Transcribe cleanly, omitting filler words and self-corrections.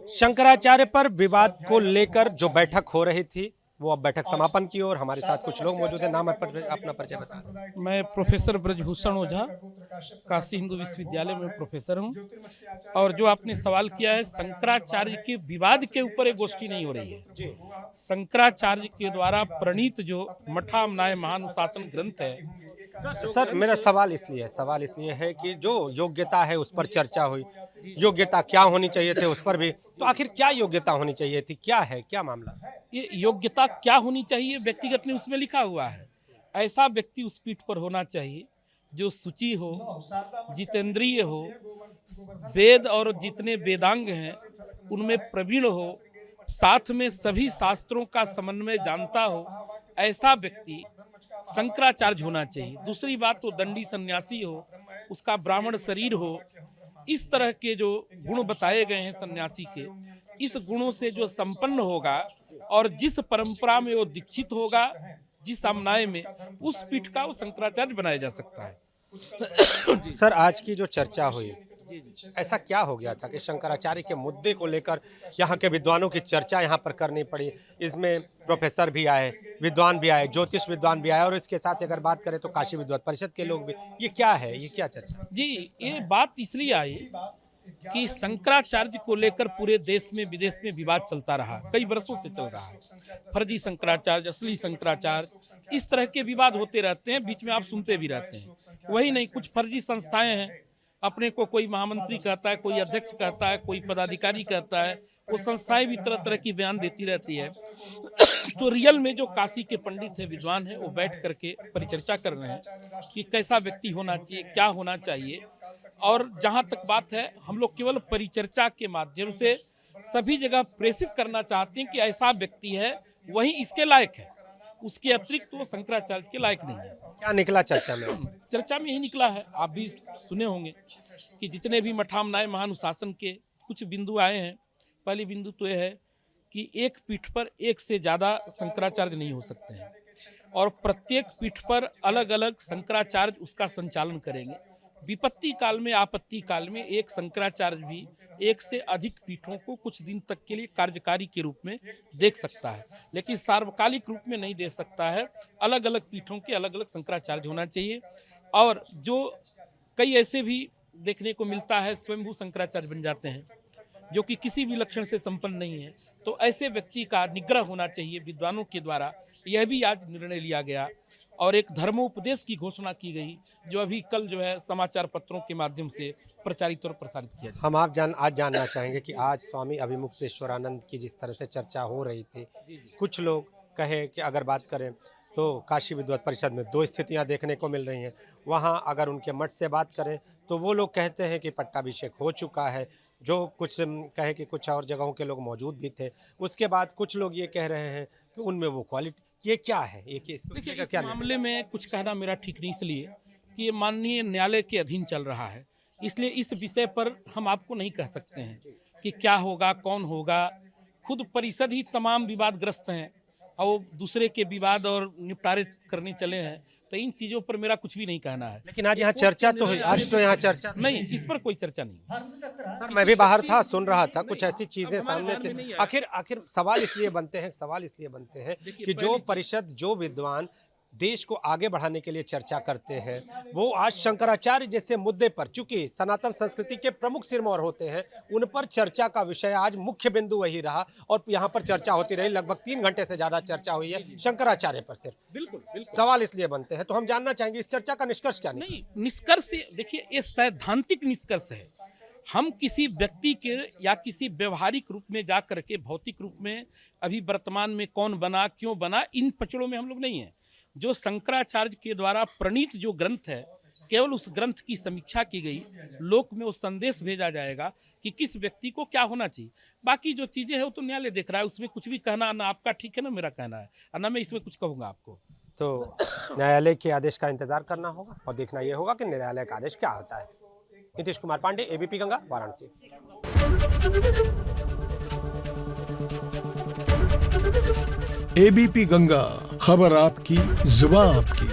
शंकराचार्य पर विवाद को लेकर जो बैठक हो रही थी वो अब बैठक समापन की और हमारे साथ कुछ लोग मौजूद हैं। नाम अपना परिचय बताएं। मैं प्रोफेसर ब्रजभूषण ओझा काशी हिंदू विश्वविद्यालय में प्रोफेसर हूं। और जो आपने सवाल किया है, शंकराचार्य के विवाद के ऊपर एक गोष्ठी नहीं हो रही है। शंकराचार्य के द्वारा प्रणीत जो मठामनाय महानुशासन ग्रंथ है, सर मेरा सवाल इसलिए है कि जो योग्यता है उस पर चर्चा हुई, योग्यता क्या होनी चाहिए थे उस पर भी, तो आखिर क्या योग्यता होनी चाहिए थी, क्या है, क्या मामला? ये योग्यता क्या होनी चाहिए व्यक्तिगत ने उसमें लिखा हुआ है। ऐसा व्यक्ति उस पीठ पर होना चाहिए जो शुचि हो, जितेंद्रिय हो, वेद और जितने वेदांग हैं उनमें प्रवीण हो, साथ में सभी शास्त्रों का समन्वय जानता हो। ऐसा व्यक्ति शंकराचार्य होना चाहिए। दूसरी बात, तो दंडी सन्यासी हो, उसका ब्राह्मण शरीर हो, इस तरह के जो गुण बताए गए हैं सन्यासी के, इस गुणों से जो संपन्न होगा और जिस परंपरा में वो दीक्षित होगा, जिस सामनाय में, उस पीठ का वो शंकराचार्य बनाया जा सकता है। सर आज की जो चर्चा हुई, ऐसा क्या हो गया था कि शंकराचार्य के मुद्दे को लेकर यहाँ के विद्वानों की चर्चा यहाँ पर करनी पड़ी? इसमें प्रोफेसर भी आए, विद्वान भी आए, ज्योतिष विद्वान भी आए, और इसके साथ अगर बात करें तो काशी विद्वत परिषद के लोग भी। ये क्या है, ये क्या चर्चा? जी, ये बात इसलिए आई कि शंकराचार्य को लेकर पूरे देश में विदेश में विवाद चलता रहा, कई वर्षों से चल रहा है। फर्जी शंकराचार्य, असली शंकराचार्य, इस तरह के विवाद होते रहते हैं, बीच में आप सुनते भी रहते हैं। वही नहीं, कुछ फर्जी संस्थाएं हैं, अपने को कोई महामंत्री कहता है, कोई अध्यक्ष कहता है, कोई पदाधिकारी कहता है, वो संस्थाएं भी तरह तरह की बयान देती रहती है। तो रियल में जो काशी के पंडित है, विद्वान है, वो बैठ करके परिचर्चा कर रहे हैं कि कैसा व्यक्ति होना चाहिए, क्या होना चाहिए। और जहां तक बात है, हम लोग केवल परिचर्चा के माध्यम से सभी जगह प्रेषित करना चाहते हैं कि ऐसा व्यक्ति है, वही इसके लायक है, उसके अतिरिक्त वो शंकराचार्य के लायक नहीं है। क्या निकला चर्चा में? चर्चा में यही निकला है, आप भी सुने होंगे कि जितने भी मठामनाय महानुशासन के कुछ बिंदु आए हैं। पहली बिंदु तो यह है कि एक पीठ पर एक से ज़्यादा शंकराचार्य नहीं हो सकते हैं, और प्रत्येक पीठ पर अलग अलग शंकराचार्य उसका संचालन करेंगे। विपत्ति काल में, आपत्ति काल में एक शंकराचार्य भी एक से अधिक पीठों को कुछ दिन तक के लिए कार्यकारी के रूप में देख सकता है, लेकिन सार्वकालिक रूप में नहीं दे सकता है। अलग अलग पीठों के अलग अलग शंकराचार्य होना चाहिए। और जो कई ऐसे भी देखने को मिलता है, स्वयंभू शंकराचार्य बन जाते हैं जो कि किसी भी लक्षण से संपन्न नहीं है, तो ऐसे व्यक्ति का निग्रह होना चाहिए विद्वानों के द्वारा। यह भी आज निर्णय लिया गया और एक धर्मोपदेश की घोषणा की गई, जो अभी कल जो है समाचार पत्रों के माध्यम से प्रचारित और प्रसारित किया जाए। हम आज जानना चाहेंगे कि आज स्वामी अभिमुक्तेश्वरानंद की जिस तरह से चर्चा हो रही थी, कुछ लोग कहे कि अगर बात करें तो काशी विद्वत परिषद में दो स्थितियां देखने को मिल रही हैं। वहाँ अगर उनके मठ से बात करें तो वो लोग कहते हैं कि पट्टाभिषेक हो चुका है, जो कुछ कहे कि कुछ और जगहों के लोग मौजूद भी थे। उसके बाद कुछ लोग ये कह रहे हैं कि उनमें वो क्वालिटी, ये क्या है, ये इस मामले में कुछ कहना मेरा ठीक नहीं, इसलिए कि ये माननीय न्यायालय के अधीन चल रहा है, इसलिए इस विषय पर हम आपको नहीं कह सकते हैं कि क्या होगा, कौन होगा। खुद परिषद ही तमाम विवादग्रस्त हैं और दूसरे के विवाद और निपटारे करने चले हैं, तो इन चीज़ों पर मेरा कुछ भी नहीं कहना है। लेकिन आज यहाँ चर्चा तो हुई, आज तो यहाँ चर्चा नहीं, इस पर कोई चर्चा नहीं। सर मैं भी बाहर था, सुन रहा था, कुछ ऐसी चीजें सामने थी। आखिर सवाल इसलिए बनते हैं कि जो परिषद, जो विद्वान देश को आगे बढ़ाने के लिए चर्चा करते हैं, वो आज शंकराचार्य जैसे मुद्दे पर, चूंकि सनातन संस्कृति के प्रमुख सिरमौर होते हैं, उन पर चर्चा का विषय आज मुख्य बिंदु वही रहा और यहाँ पर चर्चा होती रही। लगभग 3 घंटे से ज्यादा चर्चा हुई है शंकराचार्य पर सिर्फ। बिल्कुल सवाल इसलिए बनते हैं, तो हम जानना चाहेंगे इस चर्चा का निष्कर्ष क्या? नहीं, निष्कर्ष देखिए, ये सैद्धांतिक निष्कर्ष है। हम किसी व्यक्ति के या किसी व्यवहारिक रूप में जा करके, भौतिक रूप में अभी वर्तमान में कौन बना, क्यों बना, इन पचड़ों में हम लोग नहीं हैं। जो शंकराचार्य के द्वारा प्रणीत जो ग्रंथ है, केवल उस ग्रंथ की समीक्षा की गई, लोक में वो संदेश भेजा जाएगा कि किस व्यक्ति को क्या होना चाहिए। बाकी जो चीज़ें हैं वो तो न्यायालय देख रहा है, उसमें कुछ भी कहना ना आपका ठीक है ना मेरा कहना है, और ना मैं इसमें कुछ कहूँगा आपको। तो न्यायालय के आदेश का इंतजार करना होगा और देखना ये होगा कि न्यायालय का आदेश क्या होता है। नीतीश कुमार पांडे, एबीपी गंगा, वाराणसी। एबीपी गंगा, खबर आपकी, जुबान आपकी।